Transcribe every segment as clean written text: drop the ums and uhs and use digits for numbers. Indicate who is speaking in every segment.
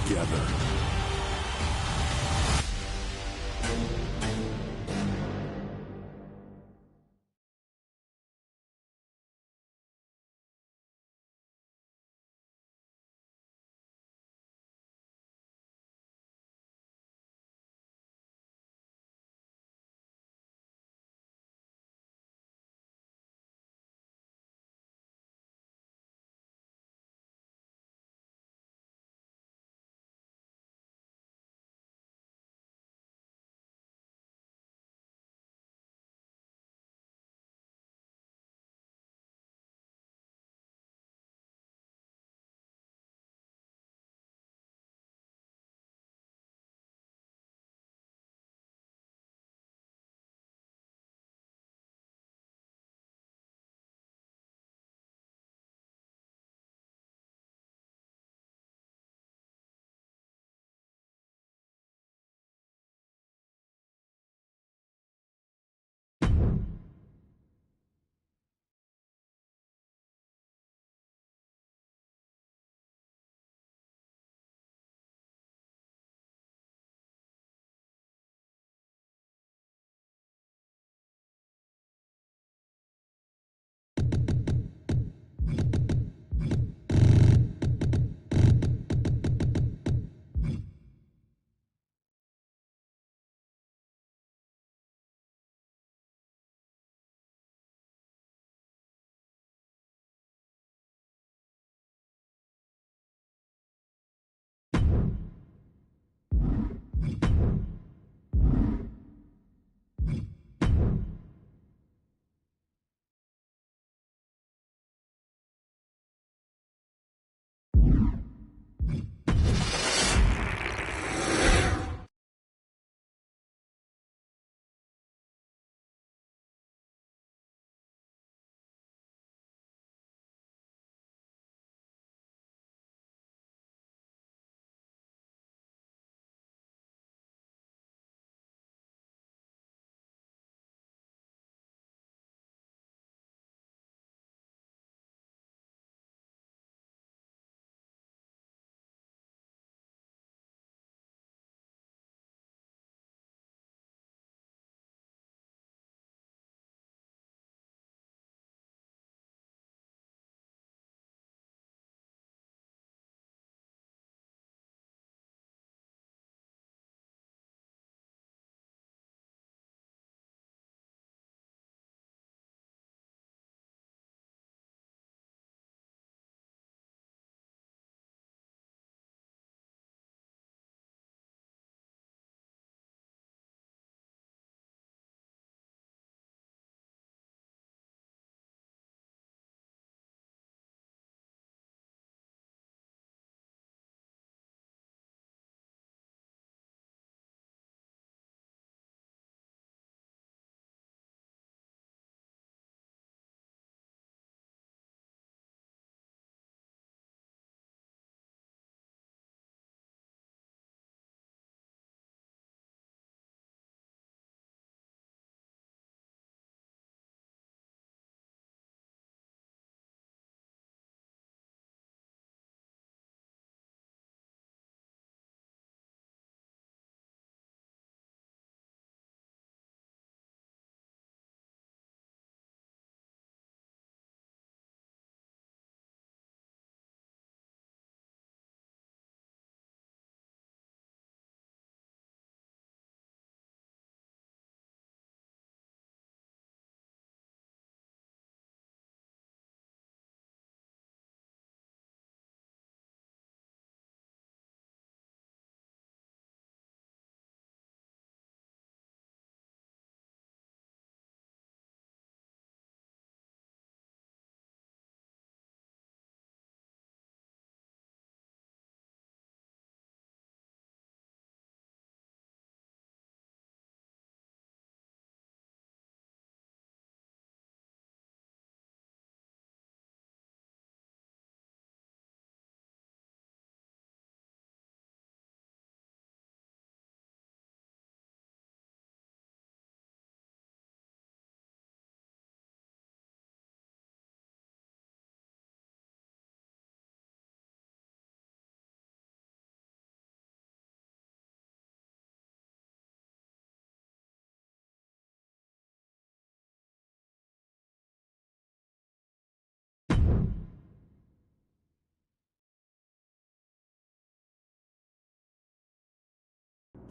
Speaker 1: together.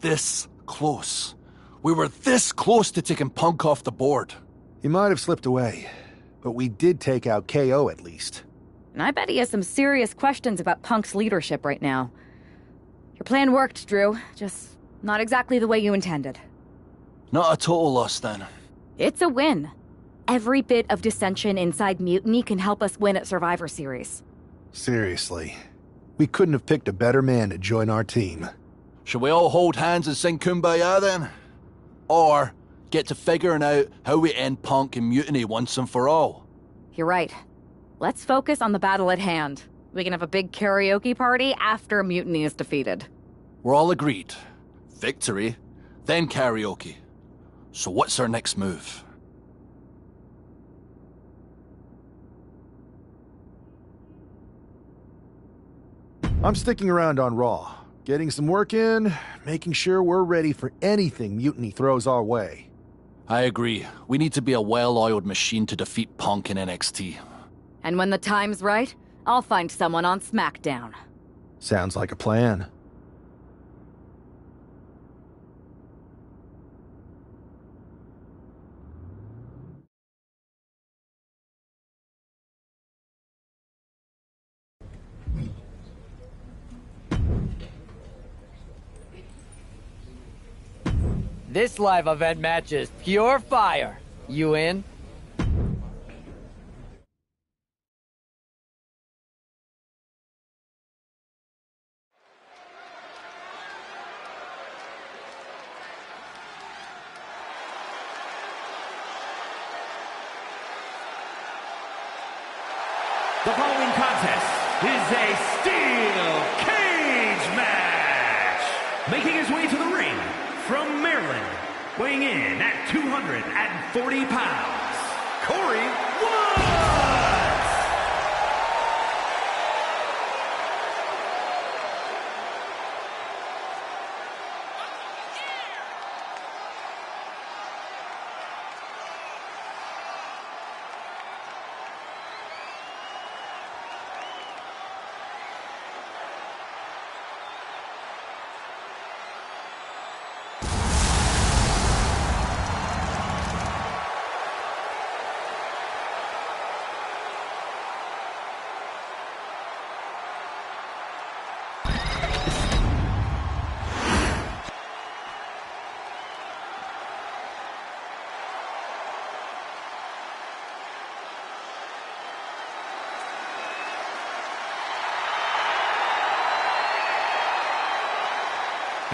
Speaker 1: this close. We were this close to taking Punk off the board.
Speaker 2: He might have slipped away, but we did take out KO at least.
Speaker 3: And I bet he has some serious questions about Punk's leadership right now. Your plan worked, Drew. Just not exactly the way you intended.
Speaker 1: Not a total loss, then.
Speaker 3: It's a win. Every bit of dissension inside Mutiny can help us win at Survivor Series.
Speaker 2: Seriously. We couldn't have picked a better man to join our team.
Speaker 1: Shall we all hold hands and sing Kumbaya, then? Or get to figuring out how we end Punk and Mutiny once and for all?
Speaker 3: You're right. Let's focus on the battle at hand. We can have a big karaoke party after Mutiny is defeated.
Speaker 1: We're all agreed. Victory, then karaoke. So what's our next move?
Speaker 2: I'm sticking around on Raw, getting some work in, making sure we're ready for anything Mutiny throws our way.
Speaker 1: I agree. We need to be a well-oiled machine to defeat Punk in NXT.
Speaker 3: And when the time's right, I'll find someone on SmackDown.
Speaker 2: Sounds like a plan.
Speaker 4: This live event match is pure fire. You in?
Speaker 5: The following contest is a steel cage match. Making his way to the ring from Maryland, weighing in at 240 pounds, Corey Woods.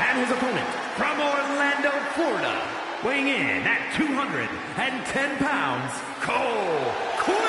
Speaker 5: And his opponent from Orlando, Florida, weighing in at 210 pounds, Cole Quinn.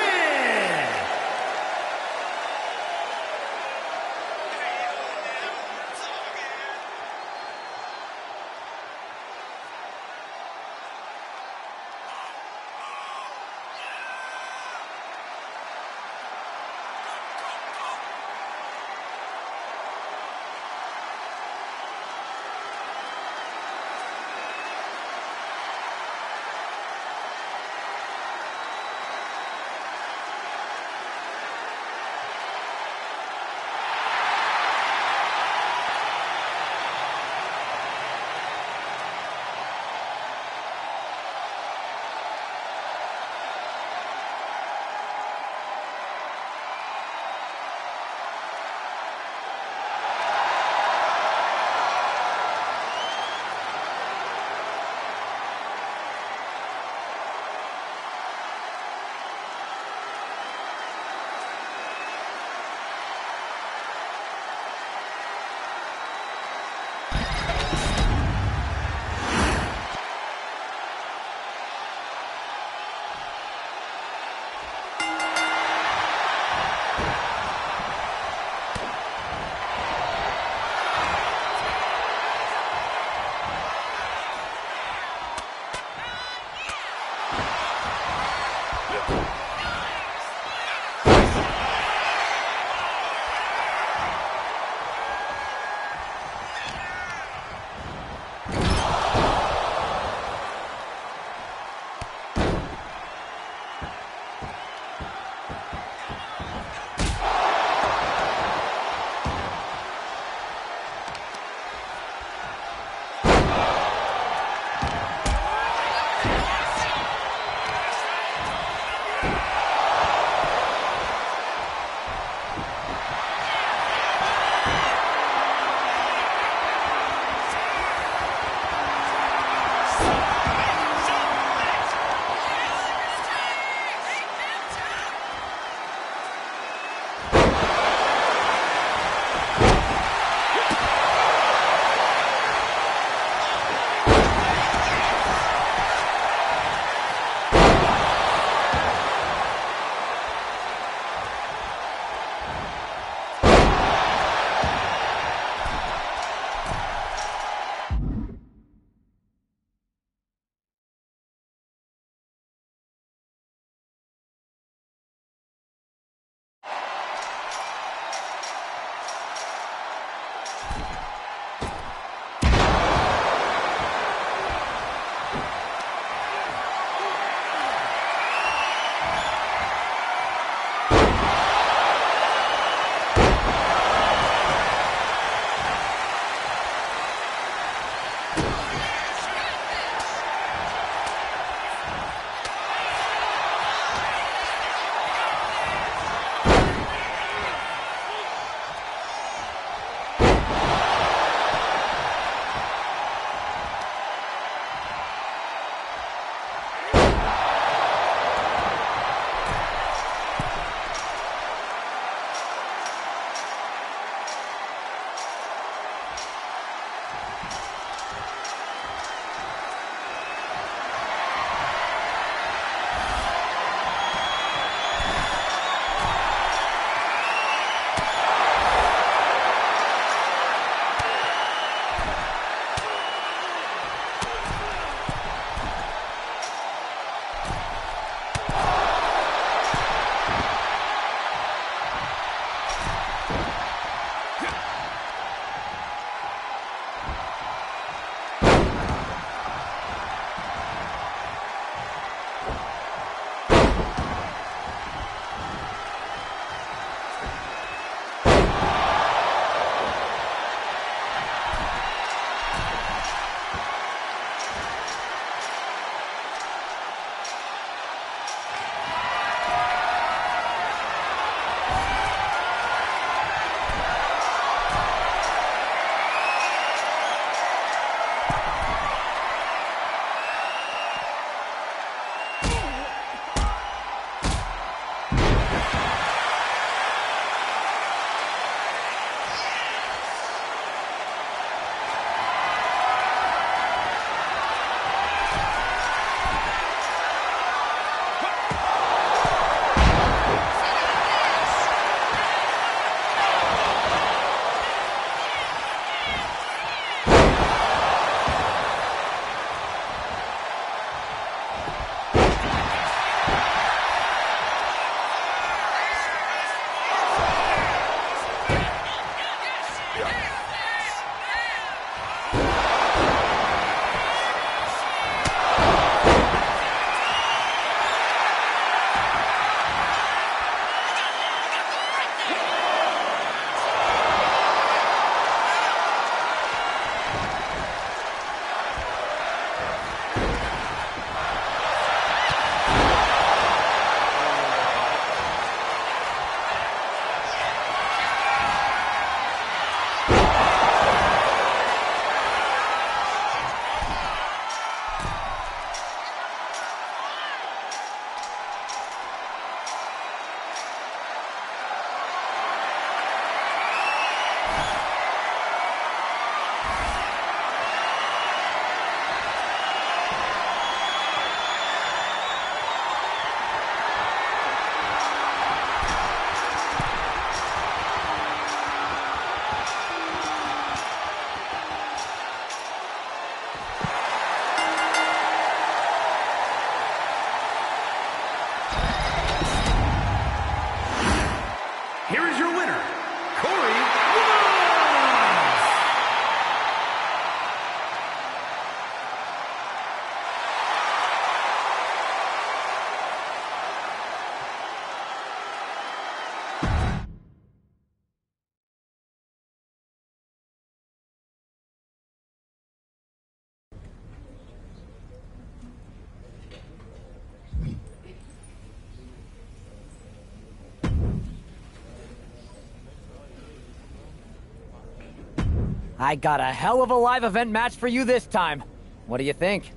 Speaker 4: I got a hell of a live event match for you this time. What do you think?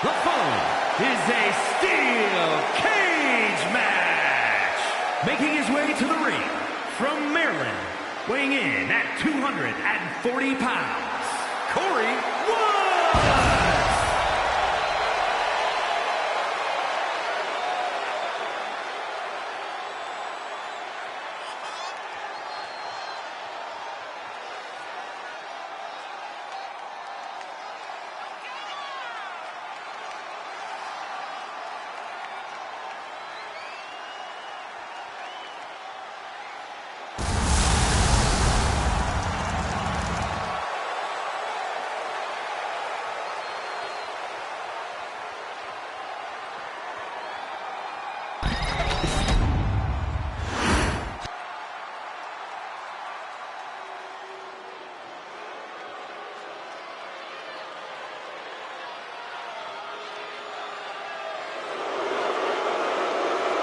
Speaker 5: The following is a steel cage match. Making his way to the ring from Maryland, weighing in at 240 pounds, Corey Woods.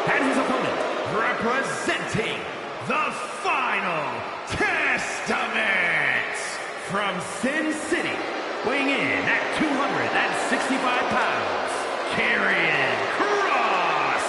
Speaker 5: And his opponent, representing the Final Testament, from Sin City, weighing in at 265 pounds, Karrion Kross.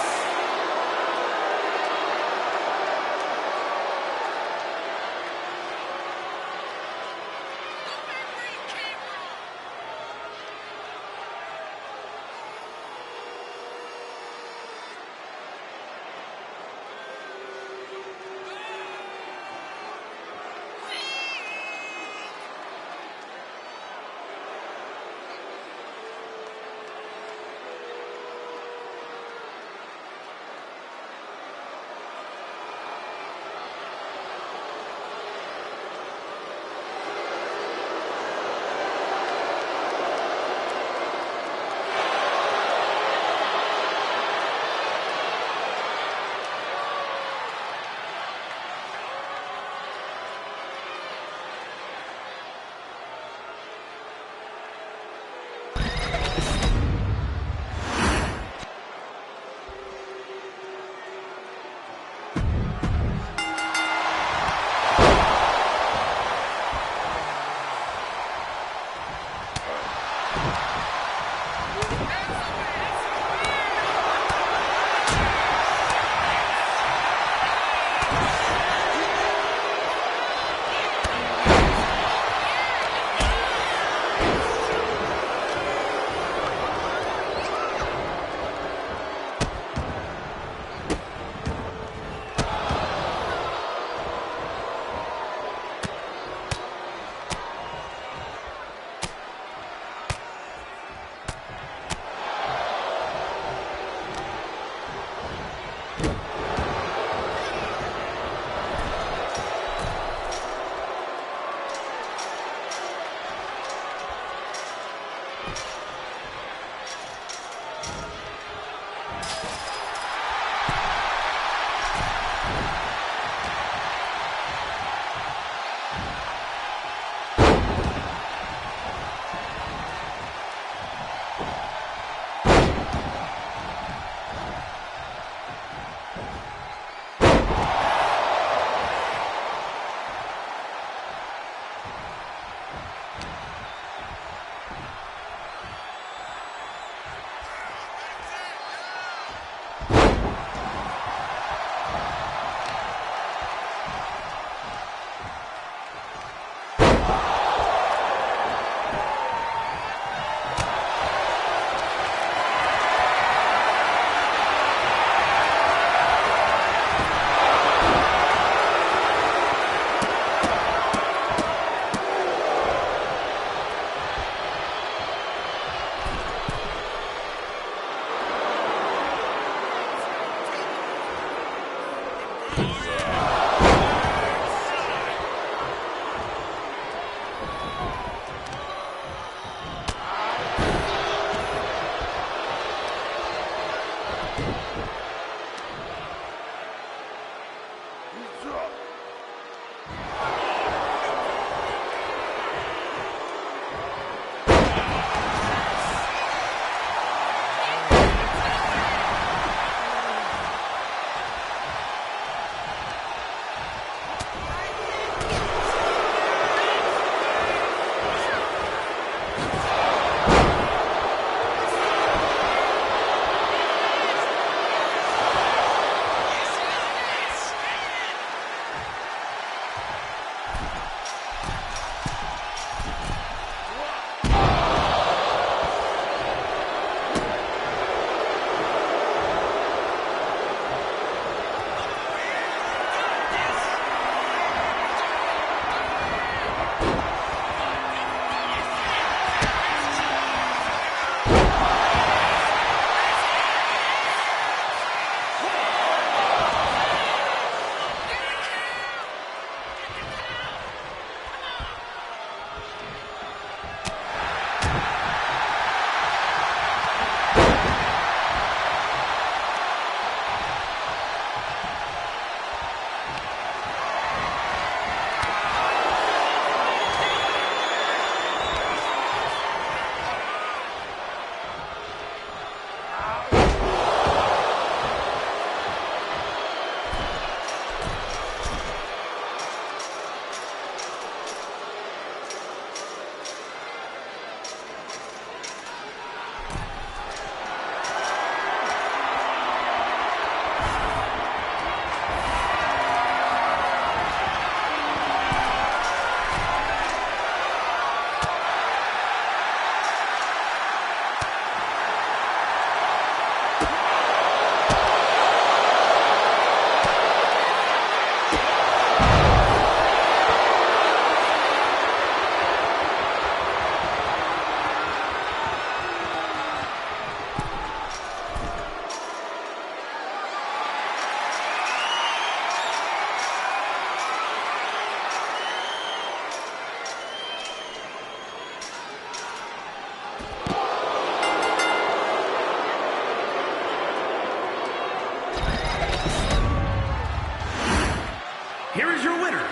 Speaker 5: winner,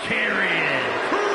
Speaker 5: Karrion Kross.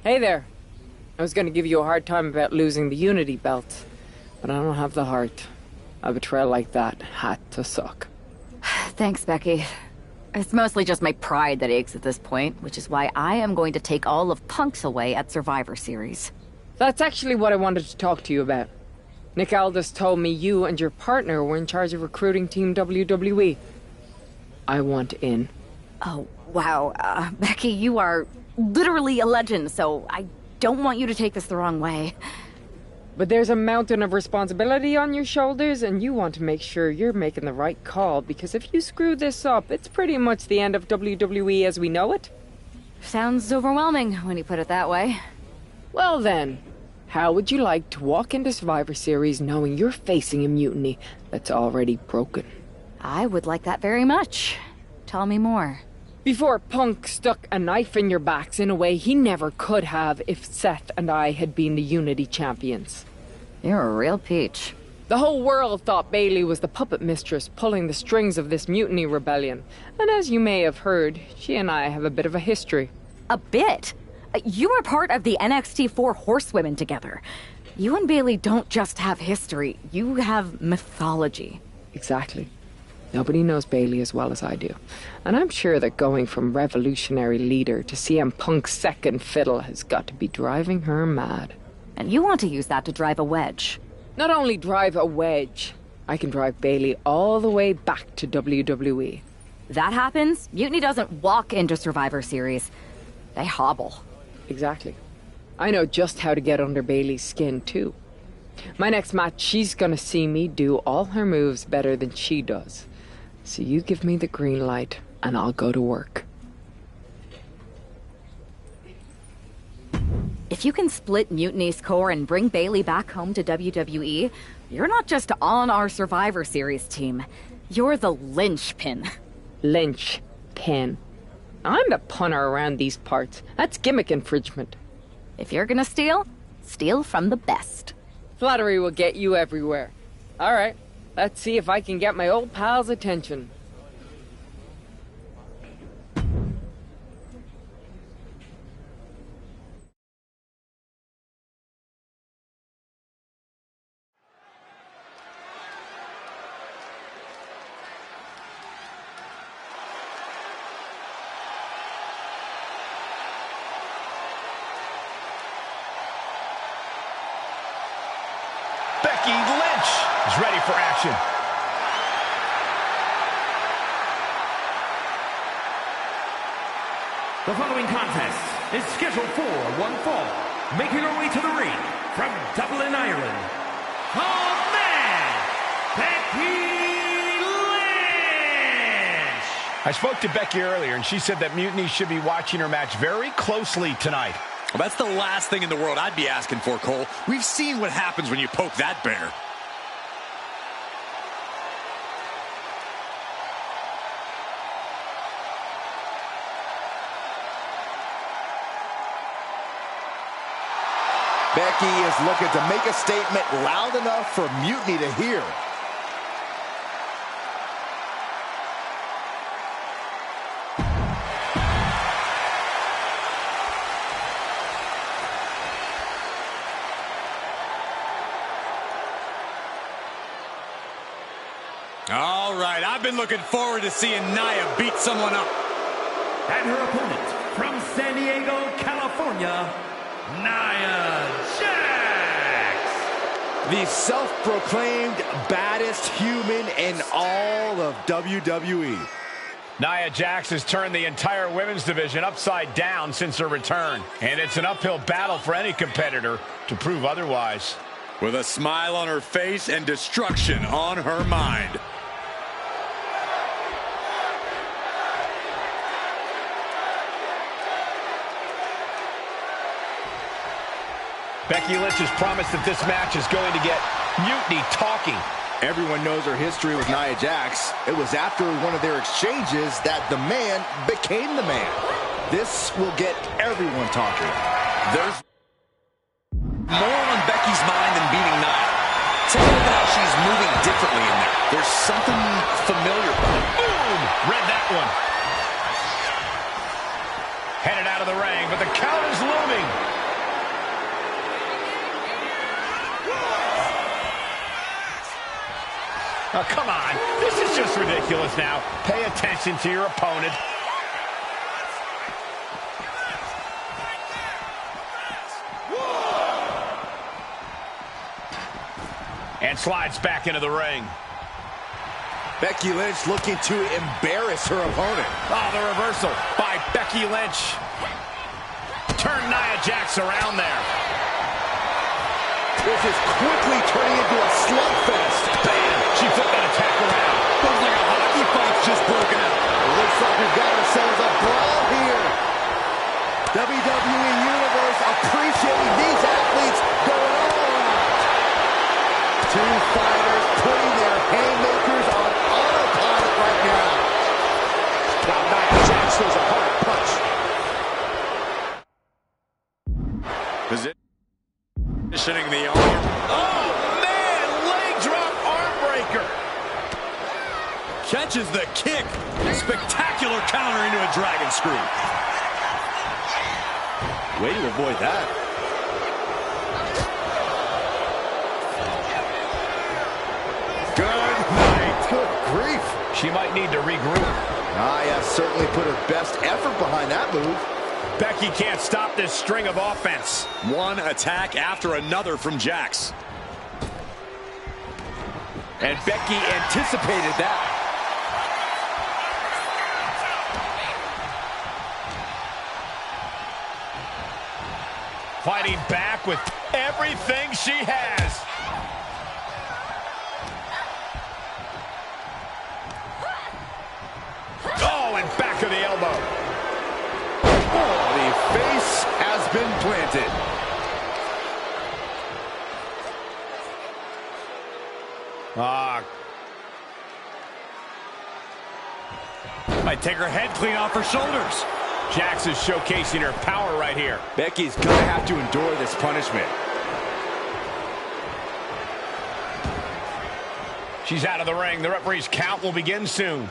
Speaker 6: Hey there. I was gonna give you a hard time about losing the Unity belt, but I don't have the heart. A betrayal like that had to suck.
Speaker 3: Thanks, Becky. It's mostly just my pride that aches at this point, which is why I am going to take all of Punk's away at Survivor Series.
Speaker 6: That's actually what I wanted to talk to you about. Nick Aldis told me you and your partner were in charge of recruiting Team WWE. I want in.
Speaker 3: Oh, wow. Becky, you are literally a legend, so I don't want you to take this the wrong way.
Speaker 6: But there's a mountain of responsibility on your shoulders, and you want to make sure you're making the right call, because if you screw this up, it's pretty much the end of WWE as we know it.
Speaker 3: Sounds overwhelming when you put it that way.
Speaker 6: Well then, how would you like to walk into Survivor Series knowing you're facing a mutiny that's already broken?
Speaker 3: I would like that very much. Tell me more.
Speaker 6: Before Punk stuck a knife in your backs in a way he never could have if Seth and I had been the Unity champions.
Speaker 3: You're a real peach.
Speaker 6: The whole world thought Bailey was the puppet mistress pulling the strings of this mutiny rebellion. And as you may have heard, she and I have a bit of a history.
Speaker 3: A bit? You were part of the NXT 4 Horsewomen together. You and Bailey don't just have history, you have mythology.
Speaker 6: Exactly. Nobody knows Bailey as well as I do. And I'm sure that going from revolutionary leader to CM Punk's second fiddle has got to be driving her mad.
Speaker 3: And you want to use that to drive a wedge.
Speaker 6: Not only drive a wedge, I can drive Bailey all the way back to WWE.
Speaker 3: That happens, Mutiny doesn't walk into Survivor Series. They hobble.
Speaker 6: Exactly. I know just how to get under Bailey's skin, too. My next match, she's gonna see me do all her moves better than she does. So you give me the green light, and I'll go to work.
Speaker 3: If you can split Mutiny's core and bring Bailey back home to WWE, you're not just on our Survivor Series team. You're the linchpin.
Speaker 6: Linchpin. I'm the punter around these parts. That's gimmick infringement.
Speaker 3: If you're gonna steal, steal from the best.
Speaker 6: Flattery will get you everywhere. All right. Let's see if I can get my old pal's attention.
Speaker 7: Becky Lynch is ready for action.
Speaker 5: The following contest is scheduled for one fall. Making her way to the ring from Dublin, Ireland, oh man, Becky Lynch!
Speaker 7: I spoke to Becky earlier, and she said that Mutiny should be watching her match very closely tonight.
Speaker 8: Well, that's the last thing in the world I'd be asking for, Cole. We've seen what happens when you poke that bear.
Speaker 9: Becky is looking to make a statement loud enough for Mutiny to hear.
Speaker 8: looking forward to seeing Nia beat someone up.
Speaker 5: And her opponent from San Diego, California, Nia Jax.
Speaker 9: The self-proclaimed baddest human in all of WWE.
Speaker 7: Nia Jax has turned the entire women's division upside down since her return. And it's an uphill battle for any competitor to prove otherwise.
Speaker 8: With a smile on her face and destruction on her mind.
Speaker 7: Becky Lynch has promised that this match is going to get Mutiny talking.
Speaker 9: Everyone knows her history with Nia Jax. It was after one of their exchanges that the man became the man. This will get everyone talking.
Speaker 8: There's more on Becky's mind than beating Nia. Take a look at how she's moving differently in there. There's something familiar.
Speaker 7: Boom! Read that one. Headed out of the ring, but the count is looming. Oh, come on. This is just ridiculous now. Pay attention to your opponent. And slides back into the ring.
Speaker 9: Becky Lynch looking to embarrass her opponent.
Speaker 7: Oh, the reversal by Becky Lynch. Turn Nia Jax around there.
Speaker 9: This is quickly turning into a slugfest.
Speaker 7: Bam! She flipped that attack around.
Speaker 8: Looks like a hockey fight's just broken out.
Speaker 9: It looks like we've got ourselves a brawl here. WWE Universe appreciating these athletes going all out. Two fighters putting their haymakers on autopilot right now. Now Nia Jax throws a hard punch.
Speaker 8: Positioning the arm.
Speaker 7: Oh, man! Leg drop arm breaker.
Speaker 8: Catches the kick. Spectacular counter into a dragon screw.
Speaker 9: Way to avoid that.
Speaker 8: Good night.
Speaker 9: Good grief.
Speaker 7: She might need to regroup.
Speaker 9: Nia certainly put her best effort behind that move.
Speaker 7: Becky can't stop this string of offense.
Speaker 8: One attack after another from Jax.
Speaker 9: And Becky anticipated that.
Speaker 7: Fighting back with everything she has. Oh, and back of the elbow.
Speaker 9: Oh, the face has been planted.
Speaker 8: Might take her head clean off her shoulders.
Speaker 7: Jax is showcasing her power right here.
Speaker 9: Becky's gonna have to endure this punishment.
Speaker 7: She's out of the ring. The referee's count will begin soon.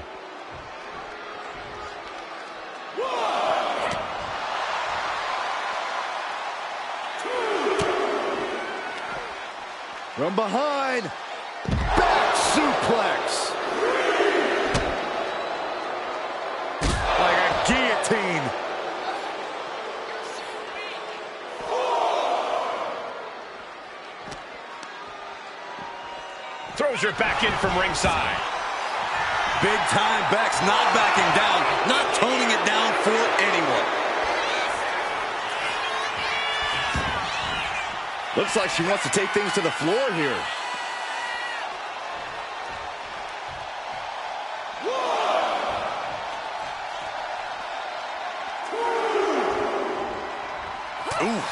Speaker 9: From behind, back suplex.
Speaker 8: Like a guillotine.
Speaker 7: Throws her back in from ringside.
Speaker 8: Big time Beck's not backing down, not toning it down for anyone.
Speaker 9: Looks like she wants to take things to the floor here.
Speaker 8: Ooh.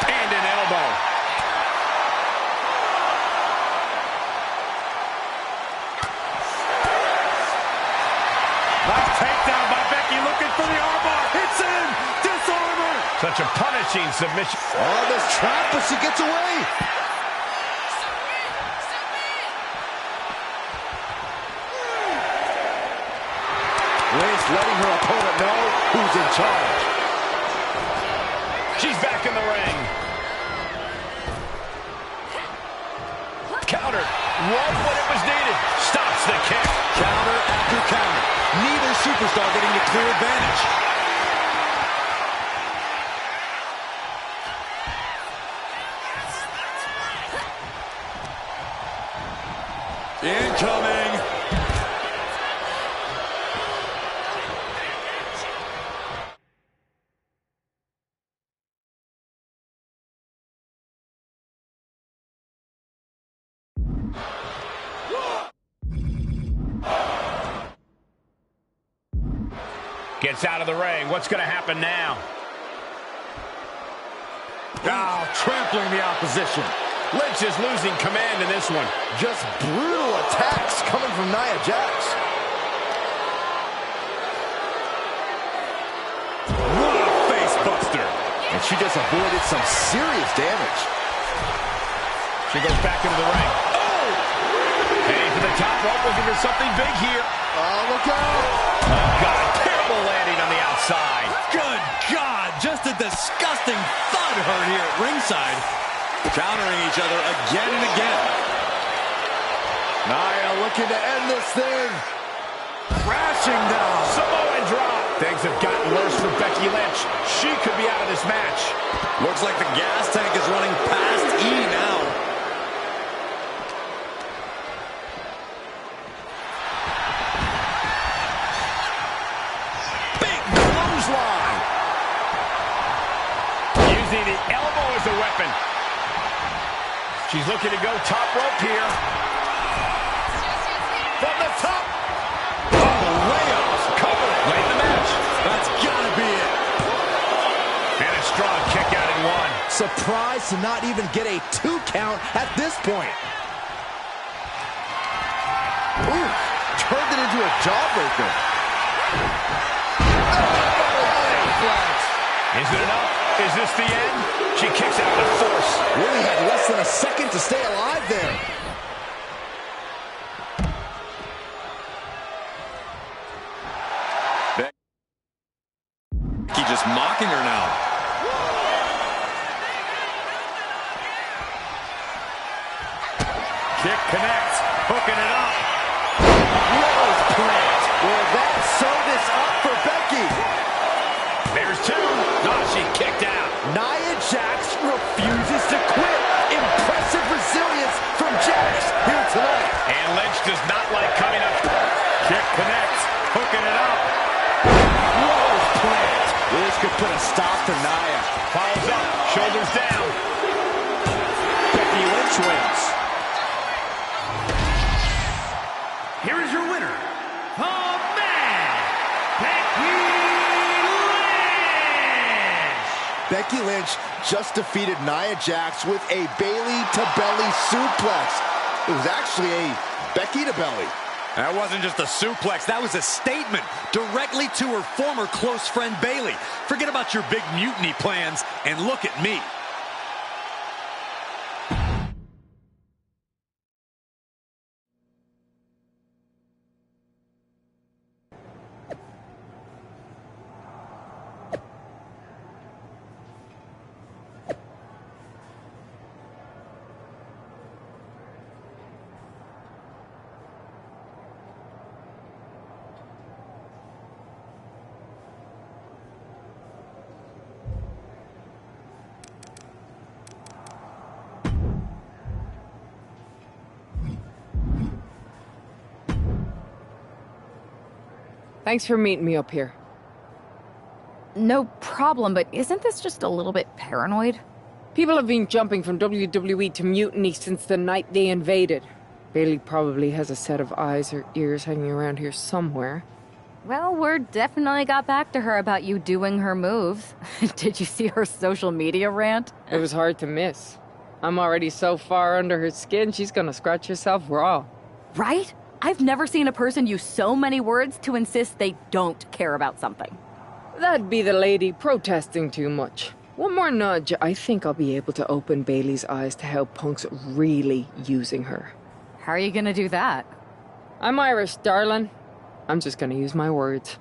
Speaker 7: And an elbow.
Speaker 5: Nice takedown by Becky, looking for the armbar. It's in! Disarm her!
Speaker 7: Such a punishing submission.
Speaker 9: Oh, this trap, but she gets away. Lynch letting her opponent know who's in charge.
Speaker 7: She's back in the ring. right when it was needed. Stops the kick.
Speaker 8: Counter after counter. Neither superstar getting the clear advantage. Incoming.
Speaker 7: Gets out of the ring. What's going to happen now?
Speaker 8: Oh, trampling the opposition.
Speaker 7: Lynch is losing command in this one.
Speaker 9: Just brutal attacks coming from Nia Jax.
Speaker 8: What a face buster.
Speaker 9: And she just avoided some serious damage.
Speaker 7: She goes back into the ring. Oh! Heading for the top rope, looking for something big here.
Speaker 9: Oh, look out!
Speaker 7: Oh, God, terrible landing on the outside.
Speaker 8: Good God, just a disgusting thud hurt here at ringside. Countering each other again and again.
Speaker 9: Nia looking to end this thing. Crashing down.
Speaker 7: Samoan drop. Things have gotten worse for Becky Lynch. She could be out of this match.
Speaker 8: Looks like the gas tank is running past E now.
Speaker 9: Big clothesline.
Speaker 7: Using the elbow as a weapon. She's looking to go top rope here. From the top.
Speaker 8: Oh, layoffs.
Speaker 7: Cover. Late in the match.
Speaker 8: That's gotta be it.
Speaker 7: And a strong kick out in one.
Speaker 9: Surprised to not even get a 2 count at this point. Ooh, turned it into a jawbreaker.
Speaker 7: Is it enough? Is this the end? She kicks out with force.
Speaker 9: Really had less than a second to stay alive there.
Speaker 8: Becky just mocking her now.
Speaker 7: Kick connects. Hooking it up.
Speaker 9: Rose plant. Will that sew this up for Becky?
Speaker 7: There's two. No, she kicked out.
Speaker 9: Nia Jax refuses to quit. Impressive resilience from Jax here tonight.
Speaker 7: And Lynch does not like coming up. Kick connects. Hooking it up.
Speaker 9: Rose plant. This could put a stop to Nia.
Speaker 7: Follows up. Shoulders down.
Speaker 9: Becky Lynch wins.
Speaker 5: Here is your winner, the man, Becky Lynch.
Speaker 9: Becky Lynch just defeated Nia Jax with a Bayley-to-belly suplex. It was actually a Becky-to-belly.
Speaker 8: That wasn't just a suplex. That was a statement directly to her former close friend, Bayley. Forget about your big mutiny plans and look at me.
Speaker 6: Thanks for meeting me up here.
Speaker 3: No problem, but isn't this just a little bit paranoid?
Speaker 6: People have been jumping from WWE to Mutiny since the night they invaded. Bayley probably has a set of eyes or ears hanging around here somewhere.
Speaker 3: Well, word definitely got back to her about you doing her moves. Did you see her social media rant?
Speaker 6: It was hard to miss. I'm already so far under her skin, she's gonna scratch herself raw.
Speaker 3: Right? I've never seen a person use so many words to insist they don't care about something.
Speaker 6: That'd be the lady protesting too much. One more nudge, I think I'll be able to open Bayley's eyes to how Punk's really using her.
Speaker 3: How are you gonna do that?
Speaker 6: I'm Irish, darling. I'm just gonna use my words.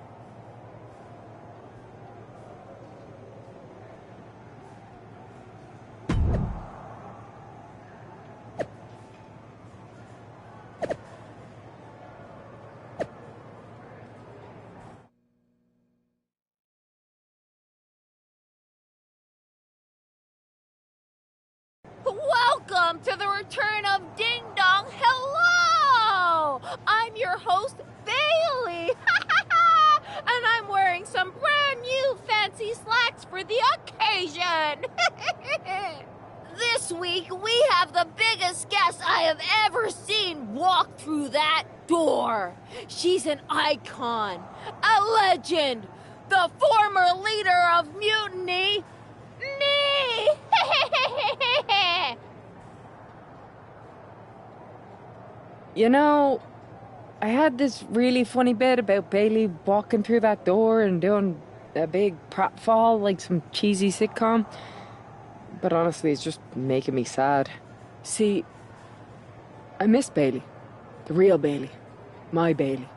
Speaker 10: Welcome to the return of Ding Dong. Hello! I'm your host, Bailey. And I'm wearing some brand new fancy slacks for the occasion. This week, we have the biggest guest I have ever seen walk through that door. She's an icon, a legend, the former leader of Mutiny, me!
Speaker 6: You know, I had this really funny bit about Bailey walking through that door and doing a big pratfall like some cheesy sitcom. But honestly, it's just making me sad. See, I miss Bailey. The real Bailey. My Bailey.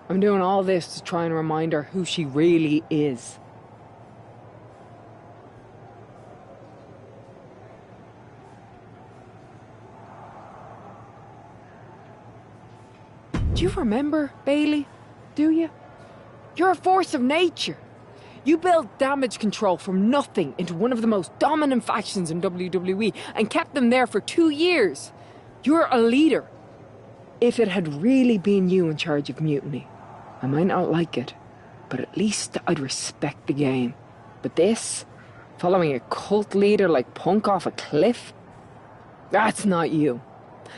Speaker 6: I'm doing all this to try and remind her who she really is. Do you remember, Bailey? Do you? You're a force of nature. You built damage control from nothing into one of the most dominant factions in WWE and kept them there for 2 years. You're a leader. If it had really been you in charge of Mutiny, I might not like it, but at least I'd respect the game. But this, following a cult leader like Punk off a cliff, that's not you.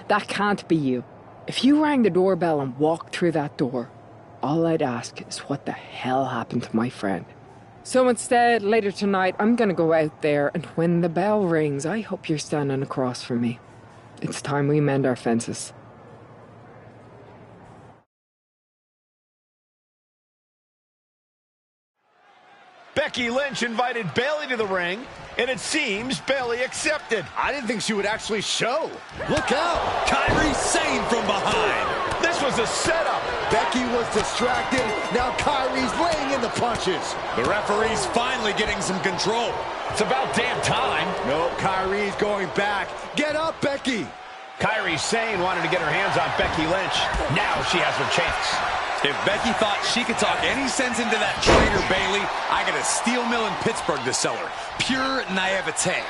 Speaker 6: That can't be you. If you rang the doorbell and walked through that door, all I'd ask is what the hell happened to my friend. So instead, later tonight, I'm gonna go out there, and when the bell rings, I hope you're standing across from me. It's time we mend our fences.
Speaker 7: Becky Lynch invited Bailey to the ring, and it seems Bailey accepted.
Speaker 9: I didn't think she would actually show. Look out! Kairi Sane from behind.
Speaker 7: This was a setup.
Speaker 9: Becky was distracted. Now Kairi's laying in the punches.
Speaker 8: The referee's finally getting some control.
Speaker 7: It's about damn time.
Speaker 9: No, Kairi's going back. Get up, Becky.
Speaker 7: Kairi Sane wanted to get her hands on Becky Lynch. Now she has her chance.
Speaker 8: If Becky thought she could talk any sense into that traitor Bailey, I got a steel mill in Pittsburgh to sell her. Pure naivete.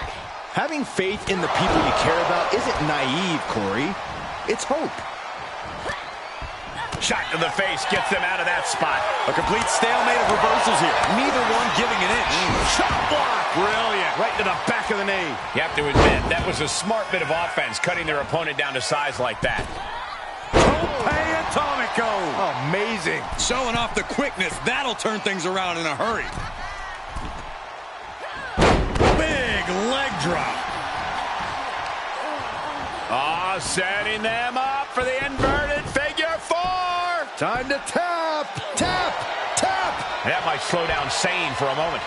Speaker 9: Having faith in the people you care about isn't naive, Corey. It's hope.
Speaker 7: Shot to the face gets them out of that spot.
Speaker 8: A complete stalemate of reversals here. Neither one giving an inch.
Speaker 7: Shot block. Brilliant. Right to the back of the knee. You have to admit, that was a smart bit of offense, cutting their opponent down to size like that.
Speaker 8: Atomico.
Speaker 9: Amazing.
Speaker 8: Showing off the quickness. That'll turn things around in a hurry. Big leg drop.
Speaker 7: Setting them up for the inverted figure four.
Speaker 9: Time to tap. Tap. Tap.
Speaker 7: That might slow down Sane for a moment.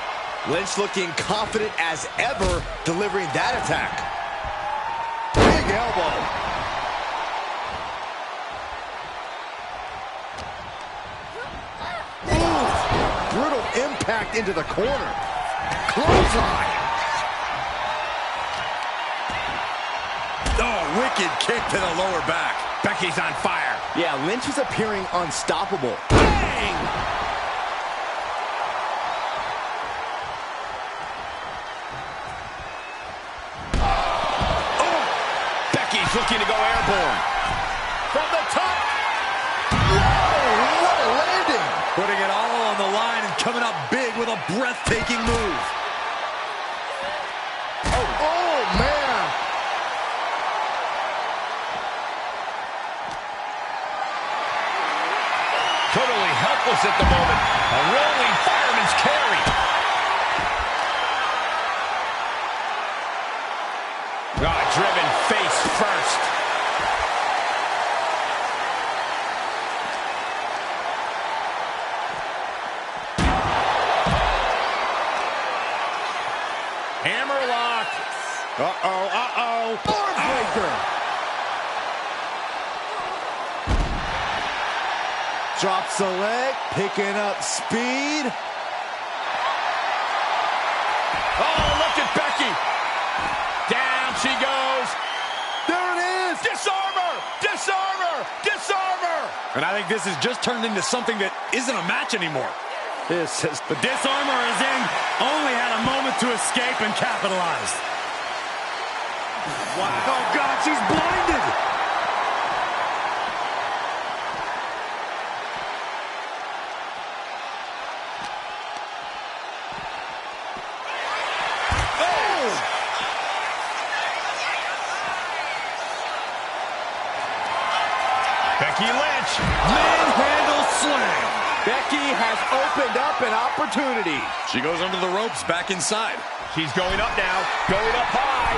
Speaker 9: Lynch looking confident as ever, delivering that attack. Big elbow. Brutal impact into the corner. Clothesline.
Speaker 8: Oh, wicked kick to the lower back.
Speaker 7: Becky's on fire.
Speaker 9: Yeah, Lynch is appearing unstoppable. Bang!
Speaker 7: Oh! Becky's looking to go airborne. From the top.
Speaker 9: Whoa, what a landing!
Speaker 8: Putting it all on the line and coming up big with a breathtaking move.
Speaker 9: Oh, man!
Speaker 7: Totally helpless at the moment. A rolling fireman's carry. Driven face first. Hammerlock. Uh-oh.
Speaker 9: Breaker. Drops the leg, picking up speed.
Speaker 7: Oh, look at Becky. Down she goes.
Speaker 9: There it is.
Speaker 7: Disarmer.
Speaker 8: And I think this has just turned into something that isn't a match anymore.
Speaker 9: The
Speaker 8: disarmer is in. Only had a moment to escape and capitalize. Wow. Oh, God, she's blinded.
Speaker 7: Becky Lynch.
Speaker 8: Manhandle slam.
Speaker 9: Becky has opened up an opportunity.
Speaker 8: She goes under the ropes, back inside.
Speaker 7: She's going up now. Going up high.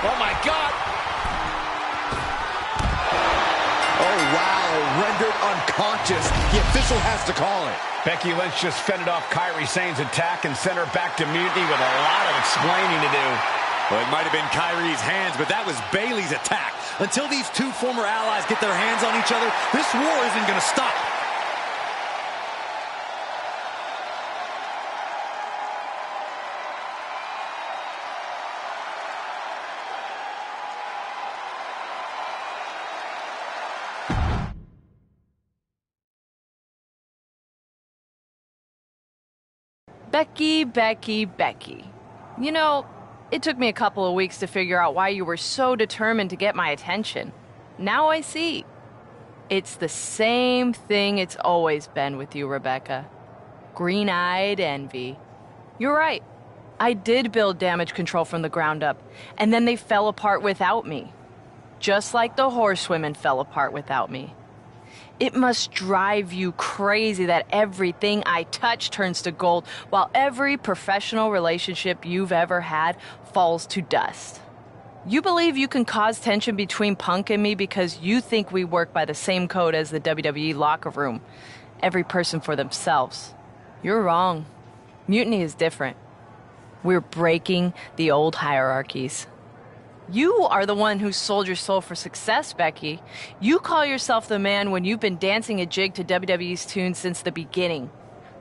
Speaker 9: Oh, my God. Oh, wow. Rendered unconscious. The official has to call it.
Speaker 7: Becky Lynch just fended off Kairi Sane's attack and sent her back to mutiny with a lot of explaining to do.
Speaker 8: Well, it might have been Kairi's hands, but that was Bayley's attack. Until these two former allies get their hands on each other, this war isn't going to stop.
Speaker 11: Becky, Becky, Becky. You know, it took me a couple of weeks to figure out why you were so determined to get my attention. Now I see. It's the same thing it's always been with you, Rebecca. Green-eyed envy. You're right. I did build damage control from the ground up, and then they fell apart without me. Just like the horsewomen fell apart without me. It must drive you crazy that everything I touch turns to gold, while every professional relationship you've ever had falls to dust. You believe you can cause tension between Punk and me because you think we work by the same code as the WWE locker room. Every person for themselves. You're wrong. Mutiny is different. We're breaking the old hierarchies. You are the one who sold your soul for success, Becky. You call yourself the man when you've been dancing a jig to WWE's tune since the beginning.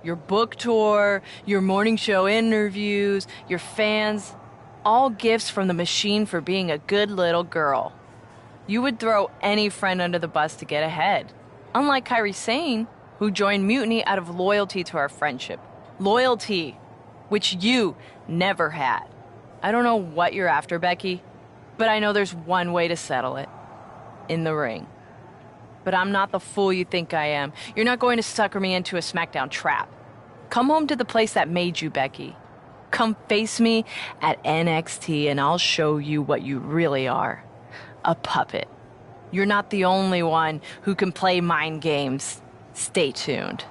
Speaker 11: Your book tour, your morning show interviews, your fans, all gifts from the machine for being a good little girl. You would throw any friend under the bus to get ahead. Unlike Kairi Sane, who joined Mutiny out of loyalty to our friendship. Loyalty, which you never had. I don't know what you're after, Becky. But I know there's one way to settle it. In the ring. But I'm not the fool you think I am. You're not going to sucker me into a SmackDown trap. Come home to the place that made you, Becky. Come face me at NXT and I'll show you what you really are. A puppet. You're not the only one who can play mind games. Stay tuned.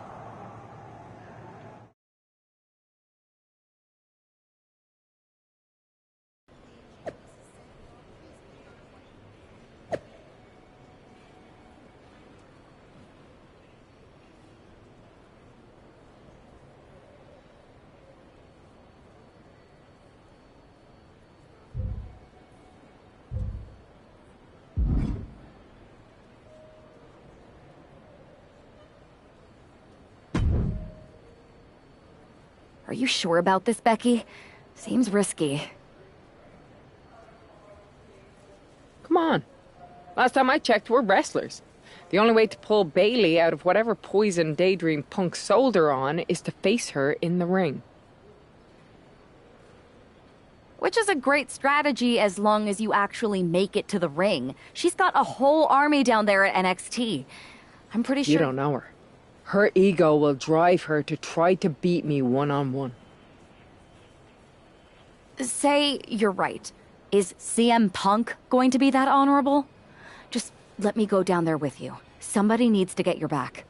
Speaker 3: Are you sure about this, Becky? Seems risky.
Speaker 6: Come on. Last time I checked, we're wrestlers. The only way to pull Bayley out of whatever poison daydream Punk sold her on is to face her in the ring.
Speaker 3: Which is a great strategy as long as you actually make it to the ring. She's got a whole army down there at NXT. I'm pretty sure...
Speaker 6: You don't know her. Her ego will drive her to try to beat me one-on-one.
Speaker 3: Say you're right. Is CM Punk going to be that honorable? Just let me go down there with you. Somebody needs to get your back.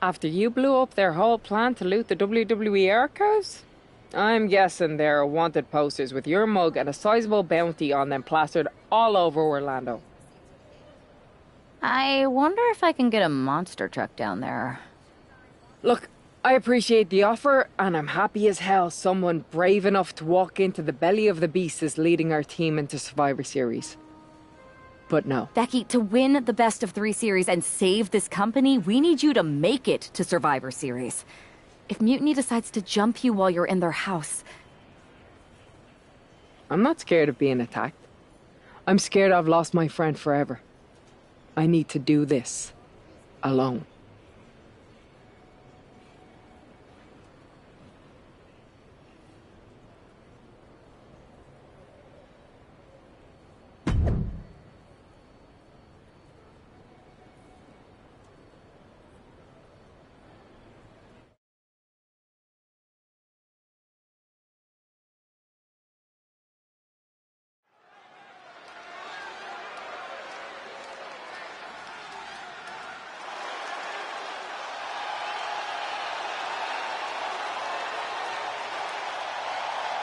Speaker 6: After you blew up their whole plan to loot the WWE archives? I'm guessing there are wanted posters with your mug and a sizable bounty on them plastered all over Orlando.
Speaker 3: I wonder if I can get a monster truck down there.
Speaker 6: Look, I appreciate the offer, and I'm happy as hell someone brave enough to walk into the belly of the beast is leading our team into Survivor Series. But no.
Speaker 3: Becky, to win the best of 3 series and save this company, we need you to make it to Survivor Series. If Mutiny decides to jump you while you're in their house...
Speaker 6: I'm not scared of being attacked. I'm scared I've lost my friend forever. I need to do this. Alone.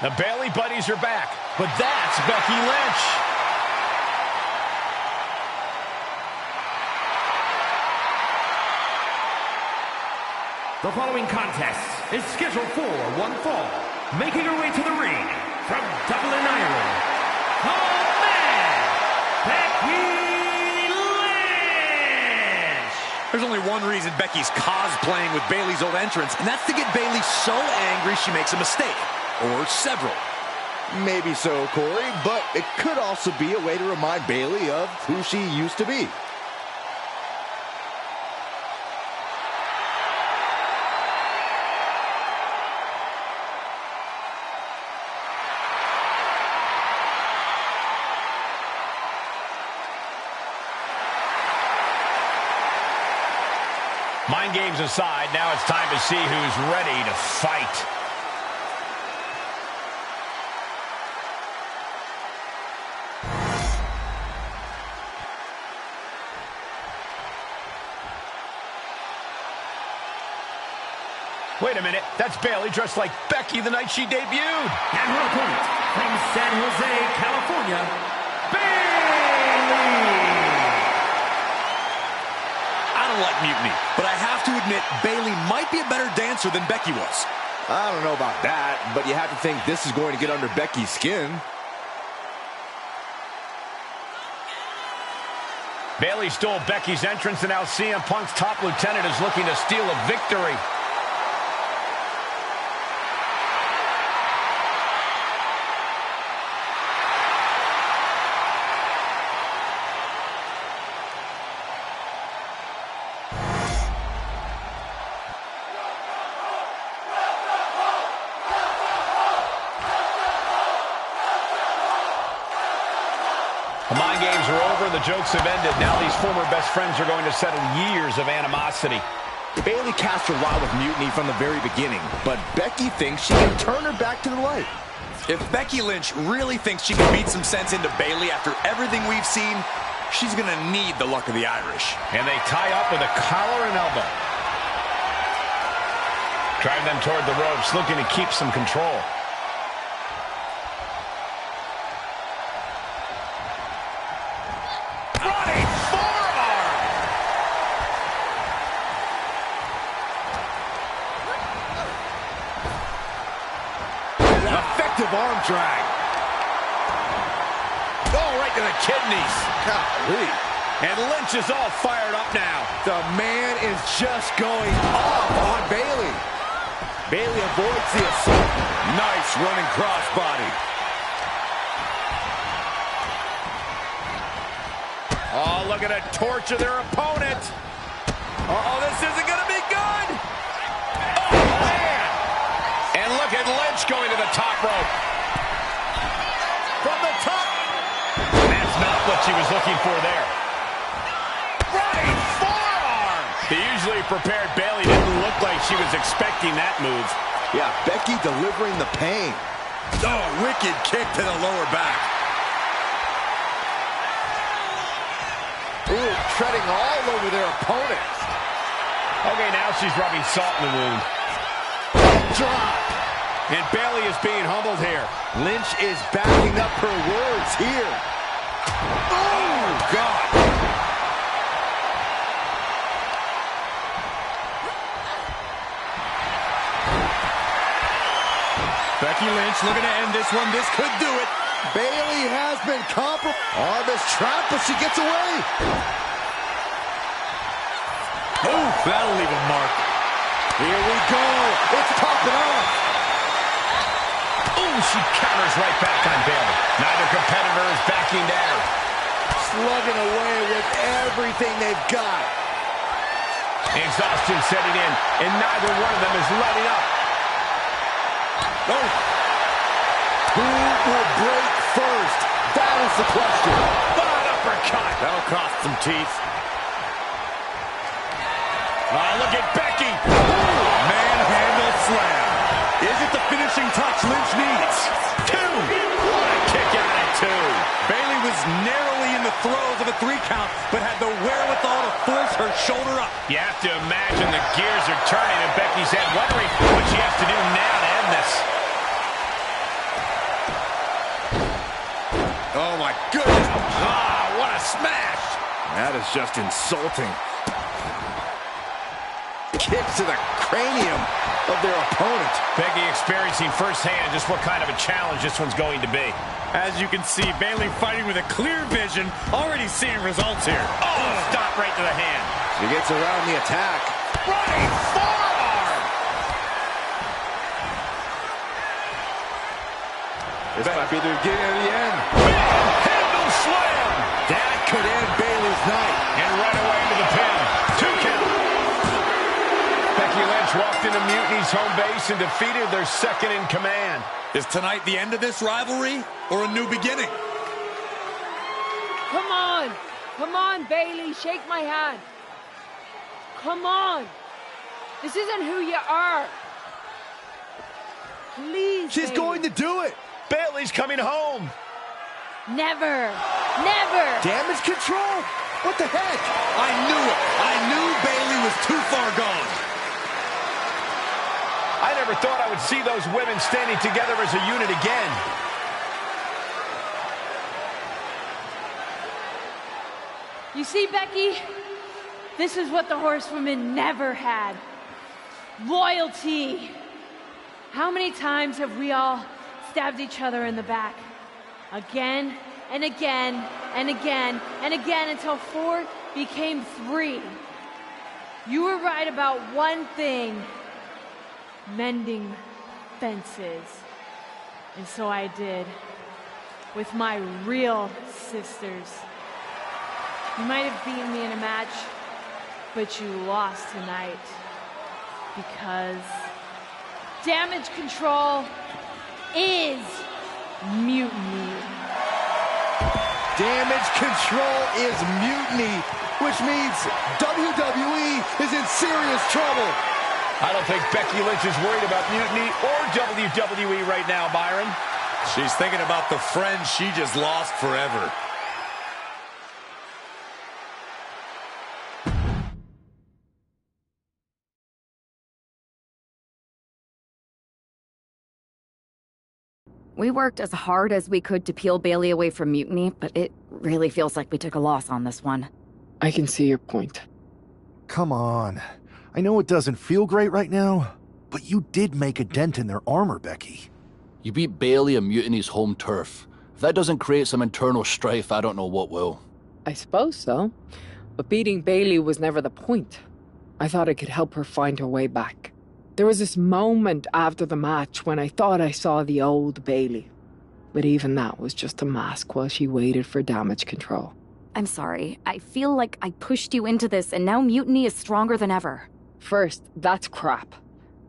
Speaker 7: The Bayley buddies are back, but that's Becky Lynch.
Speaker 5: The following contest is scheduled for one fall. Making her way to the ring from Dublin, Ireland, the man, Becky Lynch!
Speaker 8: There's only one reason Becky's cosplaying with Bayley's old entrance, and that's to get Bayley so angry she makes a mistake. Or several.
Speaker 9: Maybe so, Corey, but it could also be a way to remind Bayley of who she used to be.
Speaker 7: Mind games aside, now it's time to see who's ready to fight. Wait a minute, that's Bayley dressed like Becky the night she debuted.
Speaker 5: And her opponent from San Jose, California, Bayley!
Speaker 8: I don't like mutiny, but I have to admit Bayley might be a better dancer than Becky was.
Speaker 9: I don't know about that, but you have to think this is going to get under Becky's skin.
Speaker 7: Bayley stole Becky's entrance, and now CM Punk's top lieutenant is looking to steal a victory. The mind games are over, the jokes have ended. Now these former best friends are going to settle years of animosity.
Speaker 9: Bayley cast her lot with mutiny from the very beginning, but Becky thinks she can turn her back to the light.
Speaker 8: If Becky Lynch really thinks she can beat some sense into Bayley after everything we've seen, she's going to need the luck of the Irish.
Speaker 7: And they tie up with a collar and elbow. Drive them toward the ropes, looking to keep some control.
Speaker 9: Arm drag.
Speaker 7: Oh, right to the kidneys.
Speaker 9: Golly.
Speaker 7: And Lynch is all fired up now.
Speaker 9: The man is just going off on Bayley. Bayley avoids the assault. Nice running crossbody.
Speaker 7: Oh, look at it torture their opponent. Uh-oh, this isn't going to be good. Oh, man. And look at Lynch going to the top rope. From the top. That's not what she was looking for there. Right forearm. The usually prepared Bayley didn't look like she was expecting that move.
Speaker 9: Yeah, Becky delivering the pain.
Speaker 8: Oh, wicked kick to the lower back.
Speaker 9: Ooh, treading all over their opponents.
Speaker 7: Okay, now she's rubbing salt in the wound.
Speaker 9: Drop.
Speaker 7: And Bayley is being humbled here.
Speaker 9: Lynch is backing up her words here. Oh, God.
Speaker 8: Becky Lynch looking to end this one. This could do it.
Speaker 9: Bayley has been compromised. On this trap, but she gets away.
Speaker 8: Oh, that'll leave a mark.
Speaker 9: Here we go. It's popping off.
Speaker 7: Ooh, she counters right back on Bayley. Neither competitor is backing down.
Speaker 9: Slugging away with everything they've got.
Speaker 7: Exhaustion setting in, and neither one of them is letting up.
Speaker 9: Oh. Who will break first? That is the question.
Speaker 7: Bad uppercut.
Speaker 8: That'll cost some teeth.
Speaker 7: Oh, look at Becky.
Speaker 8: Manhandle slam. Is it the finishing touch Lynch needs?
Speaker 7: Two. What a kick out at two.
Speaker 8: Bayley was narrowly in the throes of a 3 count, but had the wherewithal to force her shoulder up.
Speaker 7: You have to imagine the gears are turning in Becky's head, wondering what she has to do now to end this. smash.
Speaker 9: That is just insulting. Kicks to the cranium of their opponent.
Speaker 7: Becky experiencing firsthand just what kind of a challenge this one's going to be.
Speaker 5: As you can see, Bayley fighting with a clear vision, already seeing results here.
Speaker 7: Oh, stop right to the hand.
Speaker 9: She gets around the attack.
Speaker 7: Running forearm.
Speaker 9: This might be the beginning of the end.
Speaker 7: Handle slam.
Speaker 9: That could end Bayley's night.
Speaker 7: And right away into the pin. 2 count. Becky Lynch walked into Mutiny's home base and defeated their second in command.
Speaker 8: Is tonight the end of this rivalry or a new beginning?
Speaker 6: Come on. Come on, Bayley. Shake my hand. Come on. This isn't who you are. Please,
Speaker 9: She's
Speaker 6: Bayley.
Speaker 9: going to do it.
Speaker 7: Bayley's coming home.
Speaker 6: Never. Never.
Speaker 9: Damage control? What the heck?
Speaker 8: I knew it. I knew Bayley was too far gone.
Speaker 7: I never thought I would see those women standing together as a unit again.
Speaker 6: You see, Becky? This is what the horsewomen never had. Loyalty. How many times have we all stabbed each other in the back? Again and again and again and again until 4 became 3. You were right about one thing. Mending fences. And so I did. With my real sisters. You might have beaten me in a match, but you lost tonight. Because damage control is mutiny.
Speaker 9: Damage control is mutiny, which means WWE is in serious trouble.
Speaker 7: I don't think Becky Lynch is worried about mutiny or WWE right now, Byron.
Speaker 8: She's thinking about the friend she just lost forever.
Speaker 3: We worked as hard as we could to peel Bayley away from Mutiny, but it really feels like we took a loss on this one.
Speaker 6: I can see your point.
Speaker 2: Come on. I know it doesn't feel great right now, but you did make a dent in their armor, Becky.
Speaker 1: You beat Bayley on Mutiny's home turf. If that doesn't create some internal strife, I don't know what will.
Speaker 6: I suppose so. But beating Bayley was never the point. I thought it could help her find her way back. There was this moment after the match when I thought I saw the old Bayley. But even that was just a mask while she waited for damage control.
Speaker 3: I'm sorry. I feel like I pushed you into this, and now Mutiny is stronger than ever.
Speaker 6: First, that's crap.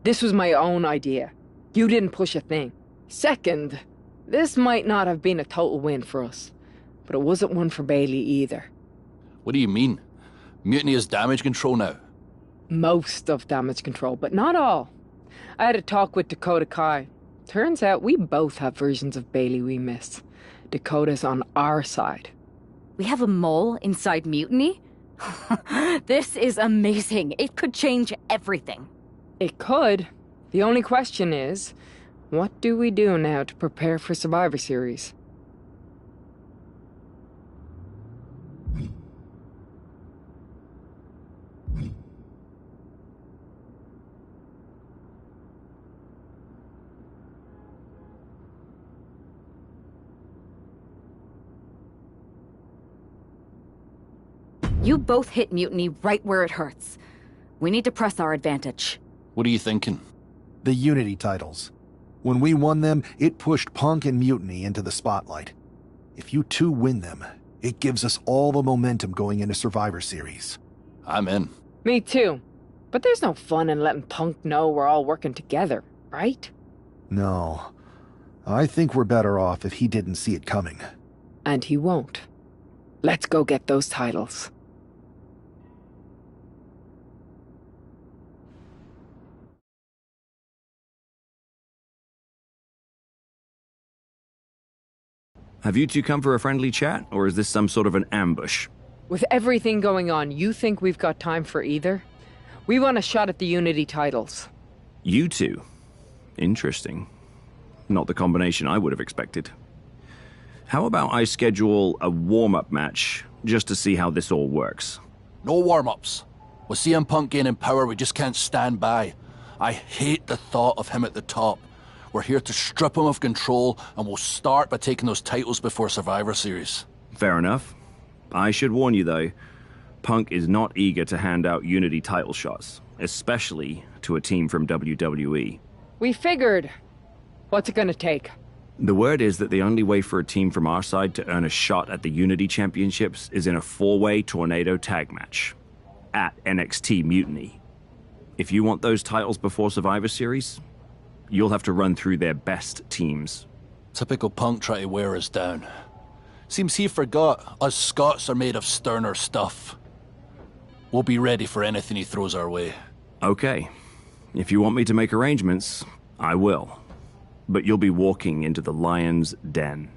Speaker 6: This was my own idea. You didn't push a thing. Second, this might not have been a total win for us. But it wasn't one for Bayley either.
Speaker 1: What do you mean? Mutiny has damage control now?
Speaker 6: Most of damage control, but not all. I had a talk with Dakota Kai. Turns out we both have versions of Bayley we miss. Dakota's on our side.
Speaker 3: We have a mole inside Mutiny? This is amazing. It could change everything.
Speaker 6: It could. The only question is, what do we do now to prepare for Survivor Series?
Speaker 3: You both hit Mutiny right where it hurts. We need to press our advantage.
Speaker 1: What are you thinking?
Speaker 2: The Unity titles. When we won them, it pushed Punk and Mutiny into the spotlight. If you two win them, it gives us all the momentum going into Survivor Series.
Speaker 1: I'm in.
Speaker 6: Me too. But there's no fun in letting Punk know we're all working together, right?
Speaker 2: No. I think we're better off if he didn't see it coming.
Speaker 6: And he won't. Let's go get those titles.
Speaker 12: Have you two come for a friendly chat, or is this some sort of an ambush?
Speaker 6: With everything going on, you think we've got time for either? We want a shot at the Unity titles.
Speaker 12: You two? Interesting. Not the combination I would have expected. How about I schedule a warm-up match just to see how this all works.
Speaker 1: No warm-ups. With CM Punk gaining power, we just can't stand by. I hate the thought of him at the top. We're here to strip him of control, and we'll start by taking those titles before Survivor Series.
Speaker 12: Fair enough. I should warn you, though, Punk is not eager to hand out Unity title shots, especially to a team from WWE.
Speaker 6: We figured. What's it gonna take?
Speaker 12: The word is that the only way for a team from our side to earn a shot at the Unity Championships is in a 4-way tornado tag match at NXT Mutiny. If you want those titles before Survivor Series, you'll have to run through their best teams.
Speaker 1: Typical Punk trying to wear us down. Seems he forgot us Scots are made of sterner stuff. We'll be ready for anything he throws our way.
Speaker 12: Okay. If you want me to make arrangements, I will. But you'll be walking into the lion's den.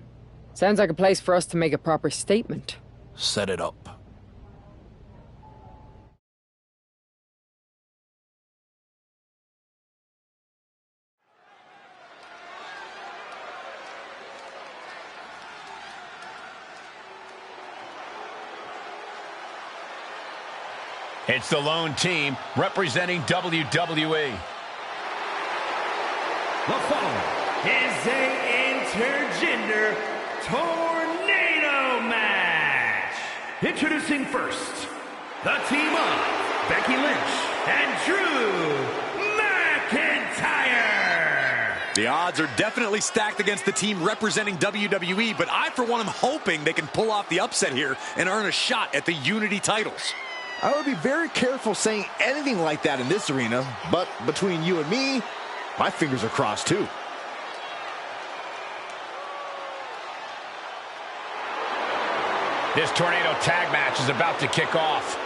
Speaker 6: Sounds like a place for us to make a proper statement.
Speaker 1: Set it up.
Speaker 7: It's the lone team representing WWE.
Speaker 5: The following is an intergender tornado match. Introducing first, the team of Becky Lynch and Drew McIntyre.
Speaker 8: The odds are definitely stacked against the team representing WWE, but I, for one, am hoping they can pull off the upset here and earn a shot at the Unity titles.
Speaker 9: I would be very careful saying anything like that in this arena, but between you and me, my fingers are crossed too.
Speaker 7: This tornado tag match is about to kick off.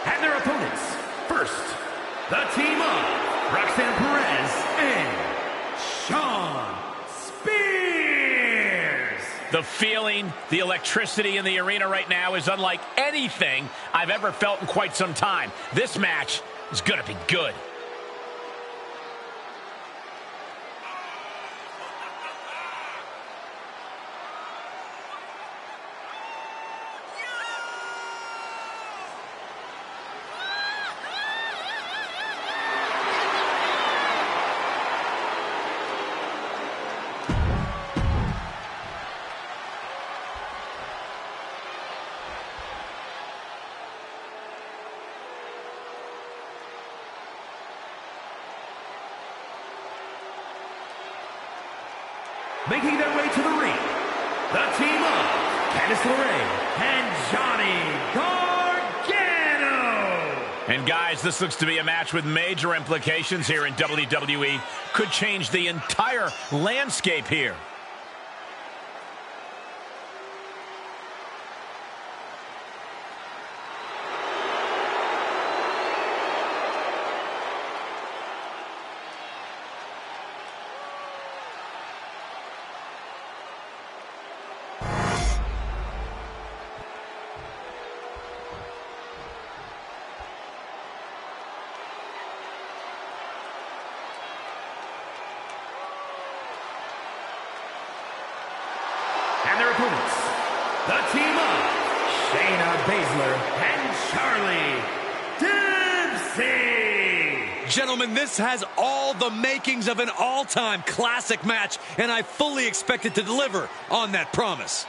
Speaker 5: And their opponents, first, the team of Roxanne Perez and Shawn Spears.
Speaker 7: The feeling, the electricity in the arena right now is unlike anything I've ever felt in quite some time. This match is going to be good.
Speaker 5: Making their way to the ring, the team of Candice LeRae and Johnny Gargano.
Speaker 7: And guys, this looks to be a match with major implications here in WWE. Could change the entire landscape here.
Speaker 5: And their opponents, the team of Shayna Baszler and Charlie Dempsey.
Speaker 8: Gentlemen, this has all the makings of an all-time classic match, and I fully expect it to deliver on that promise.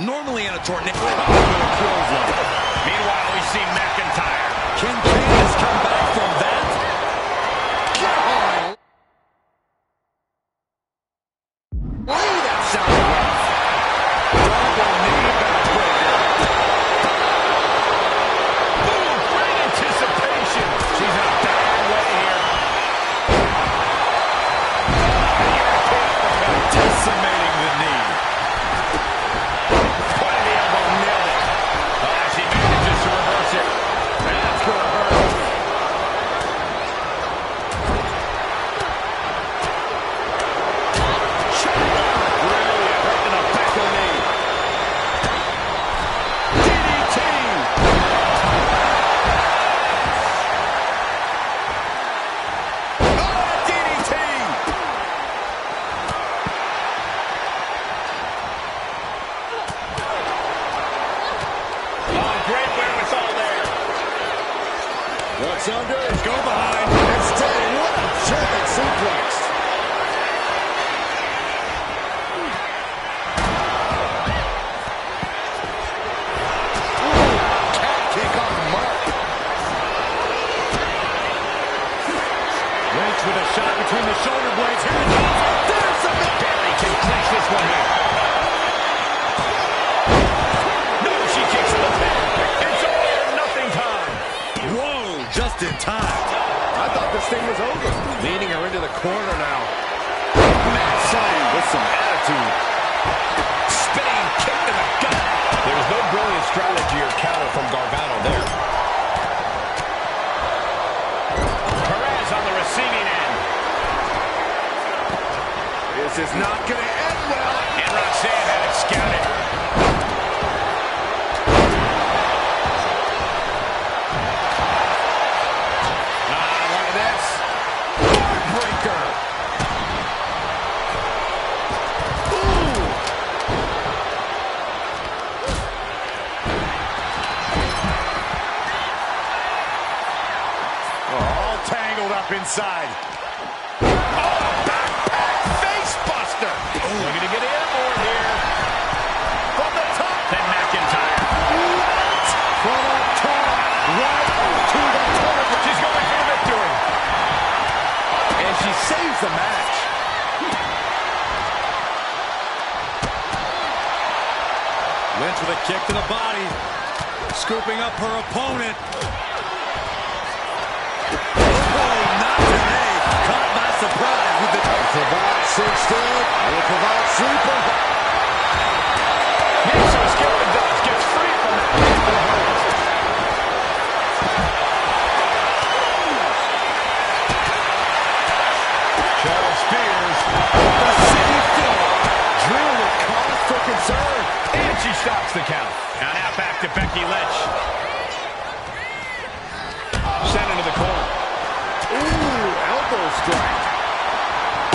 Speaker 8: Normally in a tornado.
Speaker 7: Meanwhile, we see McIntyre.
Speaker 8: Can Candice come back from that?
Speaker 7: That sounded rough. Double knee backbreaker. Ooh, great anticipation. She's in a bad way here. Decimating the knee. Point of the elbow, nailed it. She manages to reverse it. That's going to hurt. Brilliant. Right to the back of the knee. DDT. Oh, DDT. Oh, great wherewithal there. What's under it? Go behind. Instead, what a German suplex. Cat kick on the mark. Lynch with a shot between the shoulder blades. Here we go. There's the Barry can clinch this one here. No, she kicks the pin. It's all or nothing time.
Speaker 8: Whoa, just in time.
Speaker 7: I thought this thing was over. Leading her into the corner now. Mad Science with some attitude. Spinning kick to the gut. There was no brilliant strategy or counter from Gargano there. Perez on the receiving end. This is not going to end well. And Roxanne had it scouted. Look at this. Heartbreaker. All tangled up inside. Oh, backpack face buster. Looking to get airborne here. From the top. Then McIntyre. What? From up top. Right to the target. She's going for the victory. And she saves the match.
Speaker 8: Lynch with a kick to the body. Scooping up her opponent. Oh, not today. Caught by surprise with the...
Speaker 9: Provide cinched in. Will provide sleeper.
Speaker 7: Here's some skill it does. Gets free from that. Charles Spears. The safety. Drew with cause for concern. And she stops the count. Now back to Becky Lynch. Sent into the corner. Ooh, elbow strike.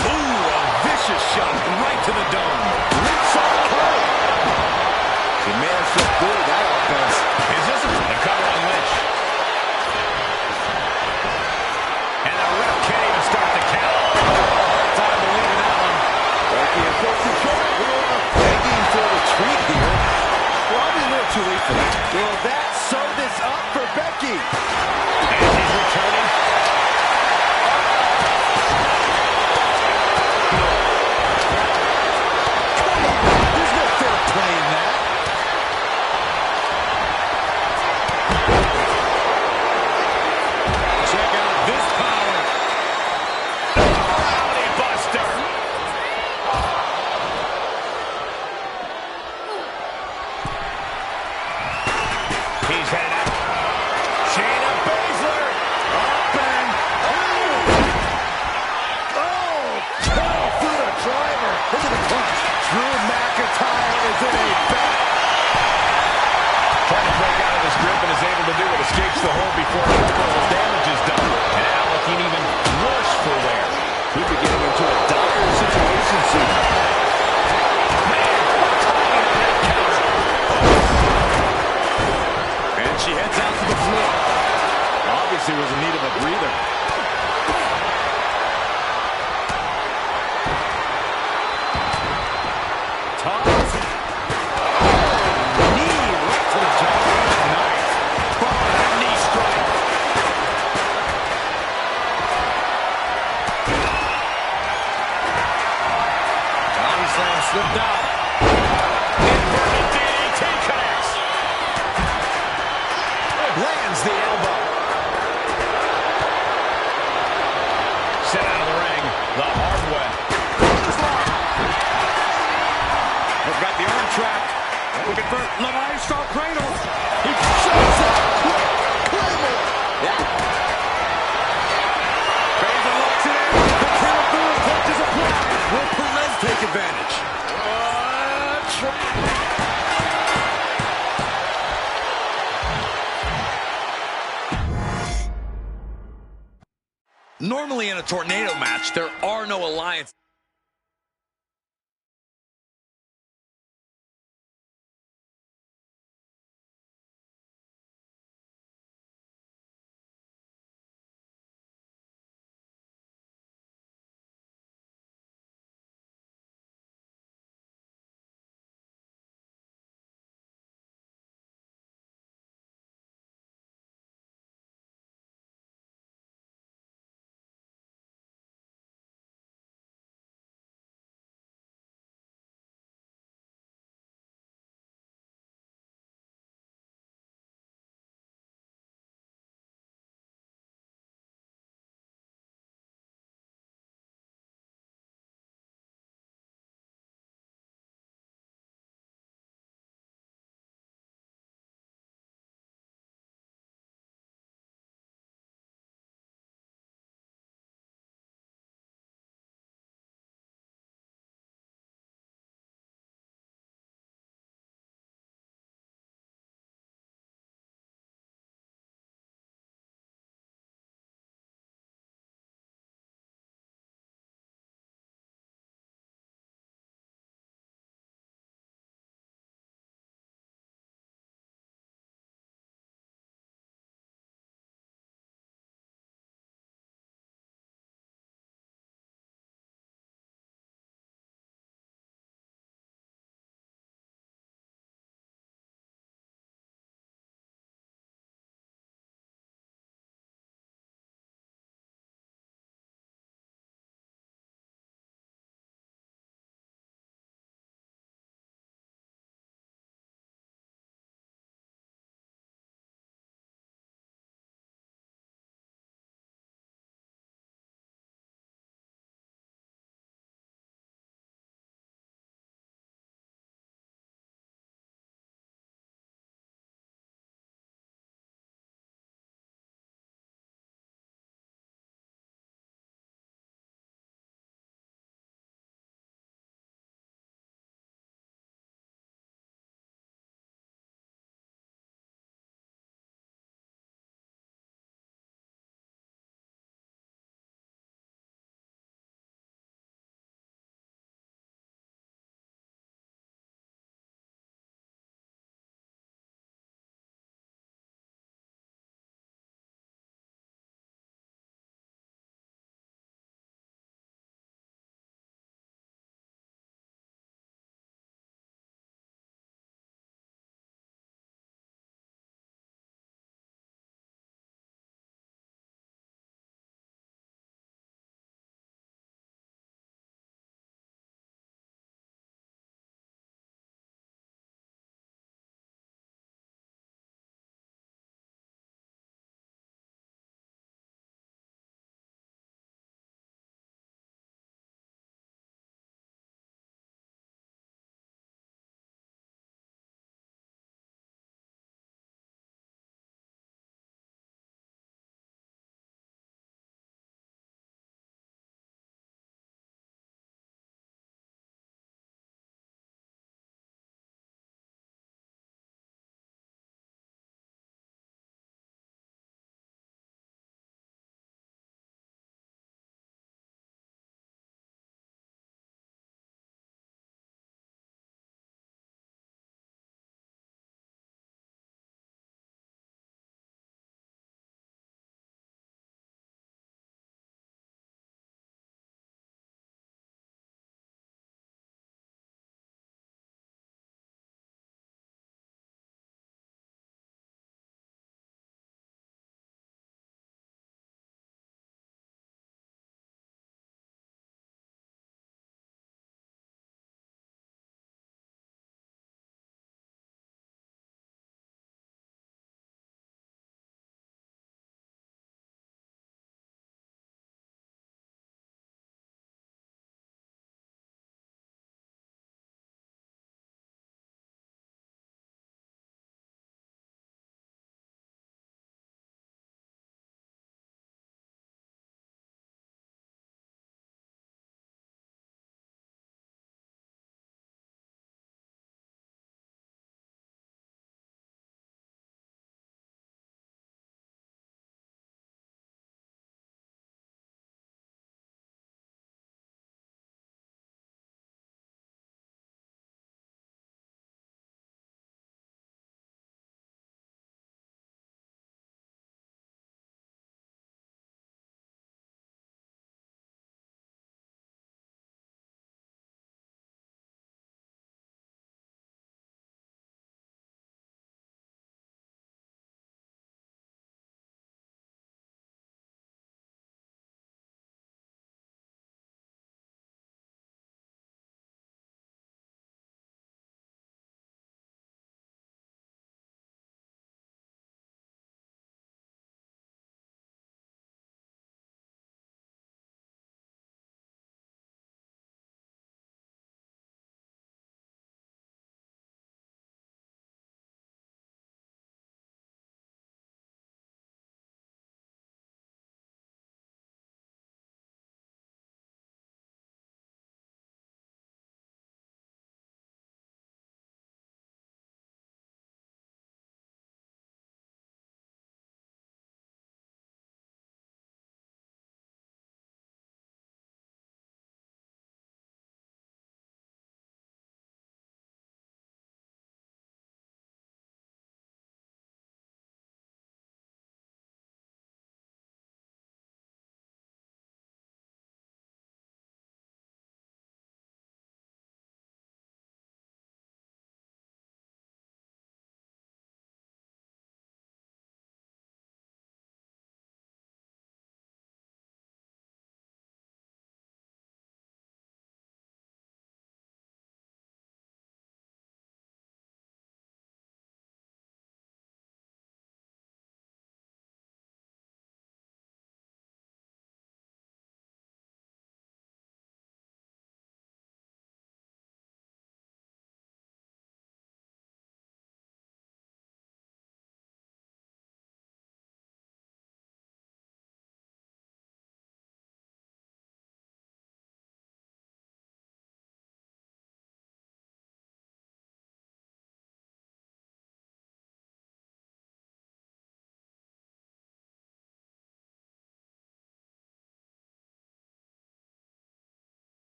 Speaker 7: Ooh, a vicious shot right to the dome. Lynch on the curve.
Speaker 9: She managed to avoid that offense.
Speaker 7: Is this the cover on Lynch? And the ref can't even start the count. Time to leave that one.
Speaker 9: Becky in full control. Begging for a retreat here. Probably a little too late for that. Will that sew this up for Becky?
Speaker 7: And she's returning.
Speaker 9: Come on. There's no fair play in that.
Speaker 7: Check out this power. Rowdy Buster. He's headed out. Shayna Baszler. Up and
Speaker 9: Through the driver. Look at the punch. Drew McIntyre is in a bad.
Speaker 7: trying to break out of his grip and is able to do it. Escapes the hold before irreparable damage is done. And now looking even worse for wear.
Speaker 9: Could be getting into a dire situation soon.
Speaker 7: And she heads out to the floor. Obviously was in need of a breather. Toss. Oh, Slipped out. Inverted DDT connects. Lands the elbow. Sent out of the ring the hard way. We've got the arm trap. Looking for the Maestro cradle. He shows up. Claymore. Yeah. Basin locks it in. The counter punch is applied. Will Perez take advantage? Normally in a tornado match, there are no alliances.